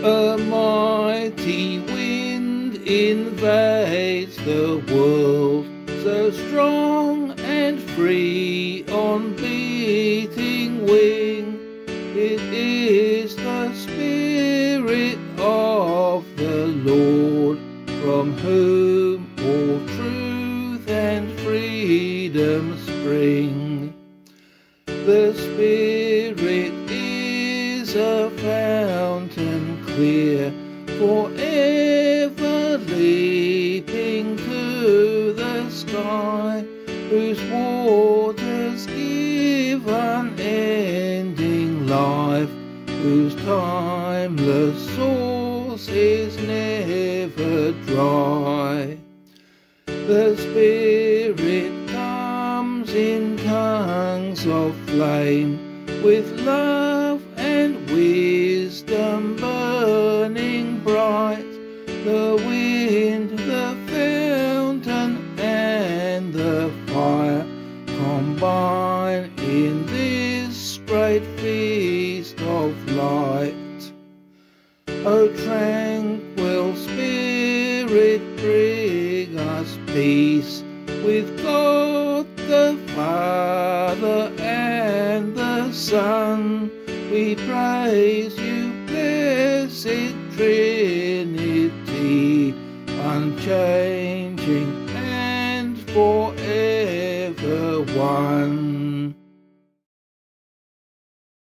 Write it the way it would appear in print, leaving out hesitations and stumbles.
A mighty wind invades the world, so strong and free on beating wing. It is the Spirit of the Lord, from whom all truth and freedom spring. The Spirit is a fountain clear, forever leaping to the sky, whose waters give unending life, whose timeless source is never dry. The Spirit comes in tongues of flame, with love and wisdom burning bright. The wind, the fountain, and the fire combine in this great feast of light. O tranquil Spirit, bring us peace with God the Father and the Son. We praise you, blessed Trinity, unchanging and forever one.